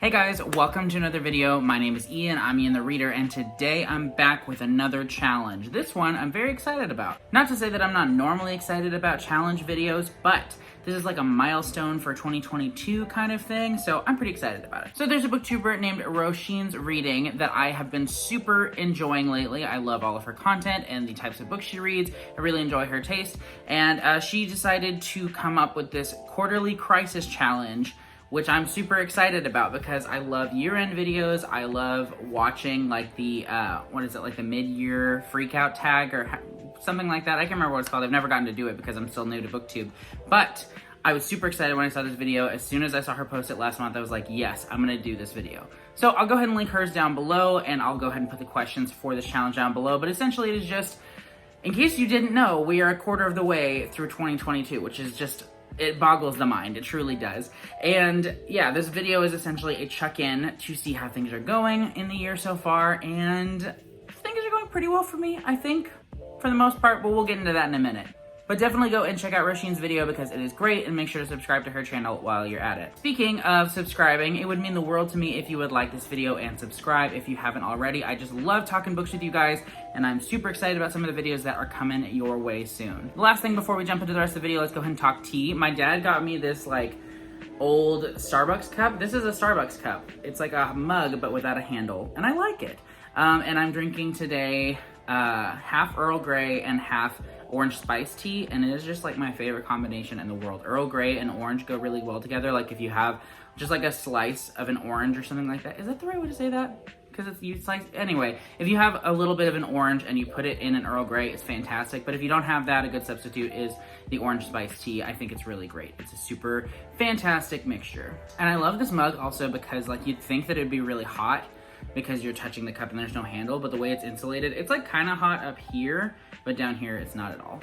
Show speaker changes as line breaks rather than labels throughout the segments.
Hey guys, welcome to another video. My name is Ian, I'm Ian the Reader, and today I'm back with another challenge. This one I'm very excited about. Not to say that I'm not normally excited about challenge videos, but this is like a milestone for 2022 kind of thing, so I'm pretty excited about it. So there's a booktuber named Roshin's Reading that I have been super enjoying lately. I love all of her content and the types of books she reads. I really enjoy her taste, and she decided to come up with this quarterly crisis challenge, which I'm super excited about because I love year-end videos. I love watching like the, like the mid-year freakout tag or something like that. I can't remember what it's called. I've never gotten to do it because I'm still new to BookTube. But I was super excited when I saw this video. As soon as I saw her post it last month, I was like, yes, I'm gonna do this video. So I'll go ahead and link hers down below, and I'll go ahead and put the questions for this challenge down below. But essentially it is just, in case you didn't know, we are a quarter of the way through 2022, which is just, it boggles the mind, it truly does. And yeah, this video is essentially a check-in to see how things are going in the year so far, and things are going pretty well for me, I think, for the most part, but we'll get into that in a minute. But definitely go and check out Roshin's video because it is great, and make sure to subscribe to her channel while you're at it. Speaking of subscribing, it would mean the world to me if you would like this video and subscribe if you haven't already. I just love talking books with you guys, and I'm super excited about some of the videos that are coming your way soon. The last thing before we jump into the rest of the video, let's go ahead and talk tea. My dad got me this like old Starbucks cup. This is a Starbucks cup. It's like a mug, but without a handle, and I like it. And I'm drinking today half Earl Grey and half orange spice tea, and it is just like my favorite combination in the world. Earl Grey and orange go really well together. Like if you have just like a slice of an orange or something like that. Is that the right way to say that? Because it's you slice. Anyway, if you have a little bit of an orange and you put it in an Earl Grey, it's fantastic. But if you don't have that, a good substitute is the orange spice tea. I think it's really great. It's a super fantastic mixture. And I love this mug also because like you'd think that it'd be really hot because you're touching the cup and there's no handle, but the way it's insulated, it's like kind of hot up here, but down here it's not at all.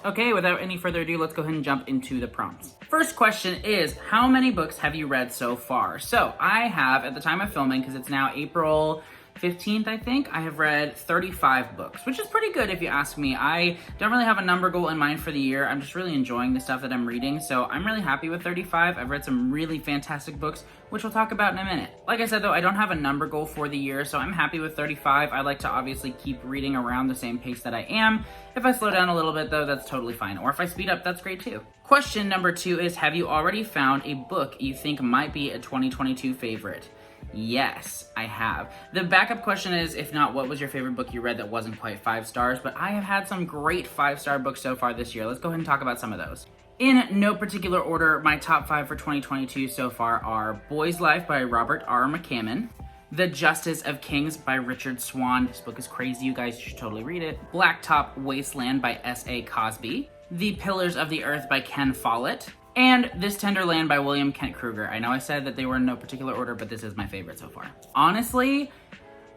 Okay, without any further ado, let's go ahead and jump into the prompts. First question is, how many books have you read so far? So I have, at the time of filming, because it's now April 15th, I think, I have read 35 books, which is pretty good if you ask me. I don't really have a number goal in mind for the year. I'm just really enjoying the stuff that I'm reading, so I'm really happy with 35. I've read some really fantastic books, which we'll talk about in a minute. Like I said though, I don't have a number goal for the year, so I'm happy with 35. I like to obviously keep reading around the same pace that I am. If I slow down a little bit though, that's totally fine. Or if I speed up, that's great too. Question number 2 is, have you already found a book you think might be a 2022 favorite? Yes, I have. The backup question is, if not, what was your favorite book you read that wasn't quite 5 stars? But I have had some great 5-star books so far this year. Let's go ahead and talk about some of those. In no particular order, my top 5 for 2022 so far are Boy's Life by Robert R. McCammon, The Justice of Kings by Richard Swan. This book is crazy, you guys should totally read it. Blacktop Wasteland by S.A. Cosby, The Pillars of the Earth by Ken Follett, and This Tender Land by William Kent Kruger. I know I said that they were in no particular order, but this is my favorite so far. Honestly,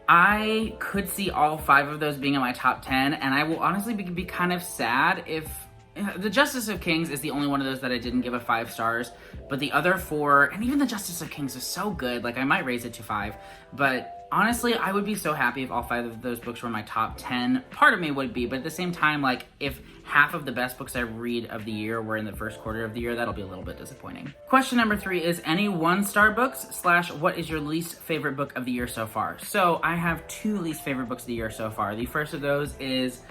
I could see all 5 of those being in my top 10, and I will honestly be kind of sad if... The Justice of Kings is the only one of those that I didn't give a 5 stars, but the other 4, and even The Justice of Kings is so good, like I might raise it to 5, but honestly, I would be so happy if all 5 of those books were in my top 10. Part of me would be, but at the same time, like, if half of the best books I read of the year were in the first quarter of the year, that'll be a little bit disappointing. Question number 3 is, any 1-star books / what is your least favorite book of the year so far? So I have 2 least favorite books of the year so far. The first of those is,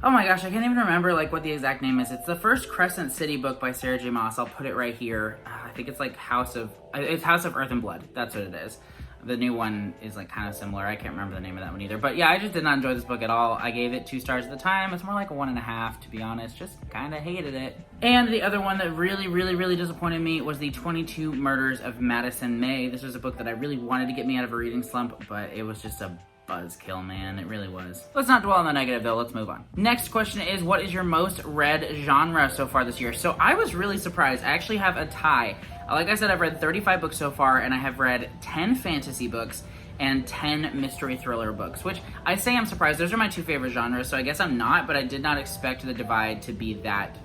oh my gosh, I can't even remember like what the exact name is. It's the first Crescent City book by Sarah J. Maas. I'll put it right here. I think it's like House of Earth and Blood. That's what it is. The new one is like kind of similar. I can't remember the name of that one either. But yeah, I just did not enjoy this book at all. I gave it 2 stars at the time. It's more like a 1.5, to be honest. Just kind of hated it. And the other one that really disappointed me was the 22 Murders of Madison May. This was a book that I really wanted to get me out of a reading slump, but it was just a buzzkill, man. It really was. Let's not dwell on the negative though. Let's move on. Next question is, what is your most read genre so far this year? So I was really surprised. I actually have a tie. Like I said, I've read 35 books so far, and I have read 10 fantasy books and 10 mystery thriller books, which I say I'm surprised. Those are my 2 favorite genres, so I guess I'm not, but I did not expect the divide to be that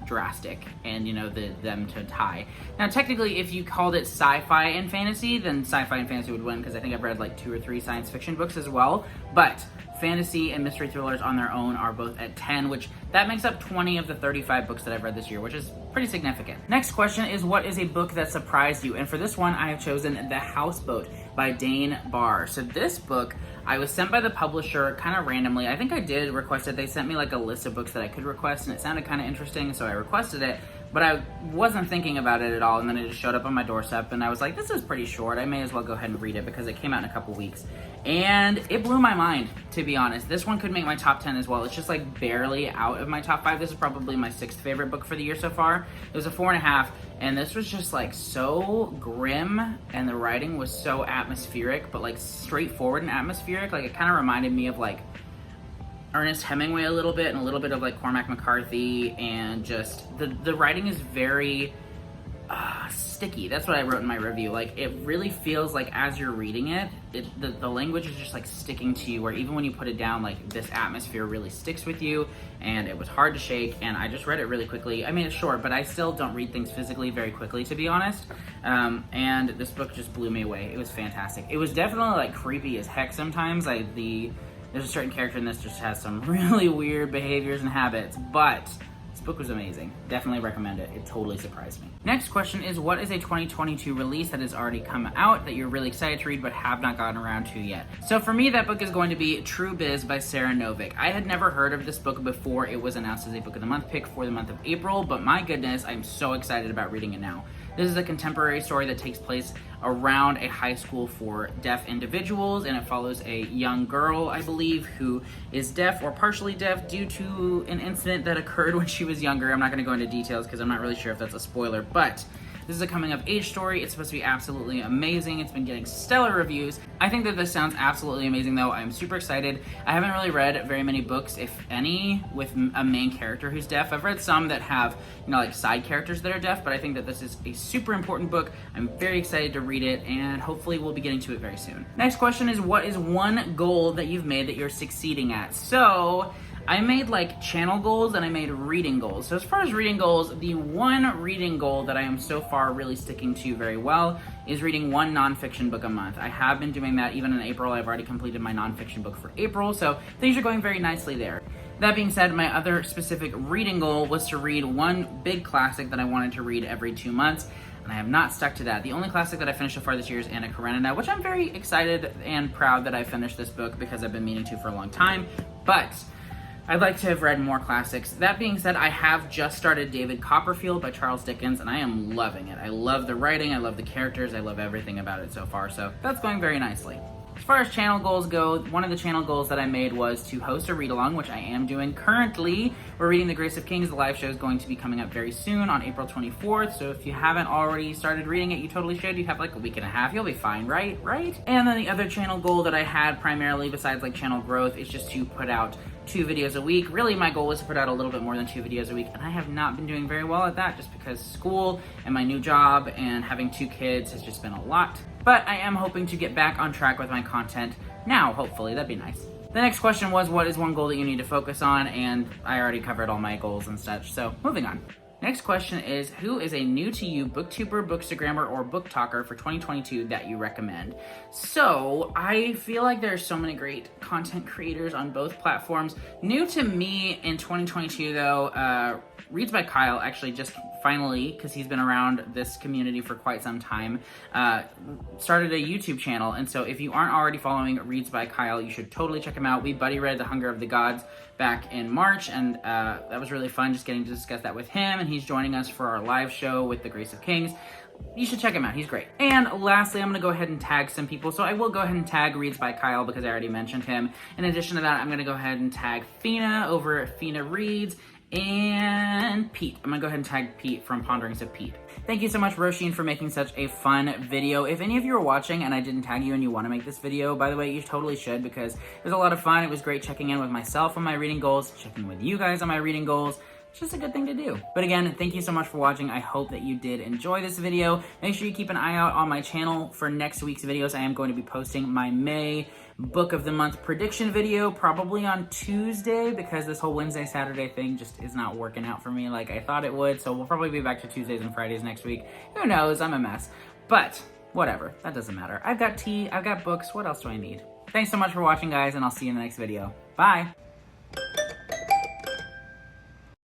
drastic and, you know, them to tie. Now, technically, if you called it sci-fi and fantasy, then sci-fi and fantasy would win, because I think I've read like 2 or 3 science fiction books as well, but fantasy and mystery thrillers on their own are both at 10, which that makes up 20 of the 35 books that I've read this year, which is pretty significant. Next question is, what is a book that surprised you? And for this one, I have chosen The Houseboat by Dane Barr. So this book, I was sent by the publisher kind of randomly. I think I did request it. They sent me like a list of books that I could request, and it sounded kind of interesting, so I requested it. But I wasn't thinking about it at all, and then it just showed up on my doorstep, and I was like, this is pretty short. I may as well go ahead and read it because it came out in a couple weeks. And it blew my mind, to be honest. This one could make my top 10 as well. It's just like barely out of my top 5. This is probably my 6th favorite book for the year so far. It was a 4.5, and this was just like so grim, and the writing was so atmospheric, but like straightforward and atmospheric. Like it kind of reminded me of like Ernest Hemingway a little bit, and a little bit of like Cormac McCarthy, and just the writing is very sticky. That's what I wrote in my review. Like it really feels like as you're reading it, the language is just like sticking to you, where even when you put it down, like this atmosphere really sticks with you, and it was hard to shake, and I just read it really quickly. I mean, it's short, but I still don't read things physically very quickly, to be honest. And this book just blew me away. It was fantastic. It was definitely like creepy as heck sometimes. There's a certain character in this just has some really weird behaviors and habits, but this book was amazing. Definitely recommend it. It totally surprised me. Next question is, what is a 2022 release that has already come out that you're really excited to read but have not gotten around to yet? So for me, that book is going to be True Biz by Sarah Novick. I had never heard of this book before it was announced as a Book of the Month pick for the month of April, but my goodness, I'm so excited about reading it now. This is a contemporary story that takes place around a high school for deaf individuals, and it follows a young girl, I believe, who is deaf or partially deaf due to an incident that occurred when she was younger. I'm not going to go into details because I'm not really sure if that's a spoiler, but this is a coming-of-age story. It's supposed to be absolutely amazing. It's been getting stellar reviews. I think that this sounds absolutely amazing, though. I'm super excited. I haven't really read very many books, if any, with a main character who's deaf. I've read some that have, like side characters that are deaf, but I think that this is a super important book. I'm very excited to read it, and hopefully we'll be getting to it very soon. Next question is, what is one goal that you've made that you're succeeding at? So I made like channel goals and I made reading goals. So as far as reading goals, the one reading goal that I am so far really sticking to very well is reading one nonfiction book a month. I have been doing that even in April. I've already completed my nonfiction book for April, so things are going very nicely there. That being said, my other specific reading goal was to read one big classic that I wanted to read every 2 months, and I have not stuck to that. The only classic that I finished so far this year is Anna Karenina, which I'm very excited and proud that I finished this book because I've been meaning to for a long time, but I'd like to have read more classics. That being said, I have just started David Copperfield by Charles Dickens, and I am loving it. I love the writing, I love the characters, I love everything about it so far, so that's going very nicely. As far as channel goals go, one of the channel goals that I made was to host a read-along, which I am doing currently. We're reading The Grace of Kings. The live show is going to be coming up very soon on April 24th, so if you haven't already started reading it, you totally should. You have like a week and a half. You'll be fine, right? And then the other channel goal that I had primarily, besides like channel growth, is just to put out 2 videos a week. Really, my goal was to put out a little bit more than 2 videos a week, and I have not been doing very well at that just because school and my new job and having 2 kids has just been a lot. But I am hoping to get back on track with my content now, hopefully. That'd be nice. The next question was, what is one goal that you need to focus on? And I already covered all my goals and such, so moving on. Next question is, who is a new to you booktuber, bookstagrammer, or booktoker for 2022 that you recommend? So I feel like there's so many great content creators on both platforms. New to me in 2022 though, Reads by Kyle actually just finally, because he's been around this community for quite some time, started a YouTube channel. And so if you aren't already following Reads by Kyle, you should totally check him out. We buddy read The Hunger of the Gods back in March, and that was really fun just getting to discuss that with him, and he's joining us for our live show with The Grace of Kings. You should check him out, he's great. And lastly, I'm gonna go ahead and tag some people. So I will go ahead and tag Reads by Kyle because I already mentioned him. In addition to that, I'm gonna go ahead and tag Fina over at Fina Reads, and Pete. I'm gonna go ahead and tag Pete from Ponderings of Pete. Thank you so much, Roisin, for making such a fun video. If any of you are watching and I didn't tag you and you want to make this video, by the way, you totally should, because it was a lot of fun. It was great checking in with myself on my reading goals, checking with you guys on my reading goals. It's just a good thing to do. But again, thank you so much for watching. I hope that you did enjoy this video. Make sure you keep an eye out on my channel for next week's videos. I am going to be posting my May Book of the Month prediction video probably on Tuesday, because this whole Wednesday, Saturday thing just is not working out for me like I thought it would. So we'll probably be back to Tuesdays and Fridays next week. Who knows? I'm a mess. But whatever. That doesn't matter. I've got tea. I've got books. What else do I need? Thanks so much for watching, guys, and I'll see you in the next video. Bye!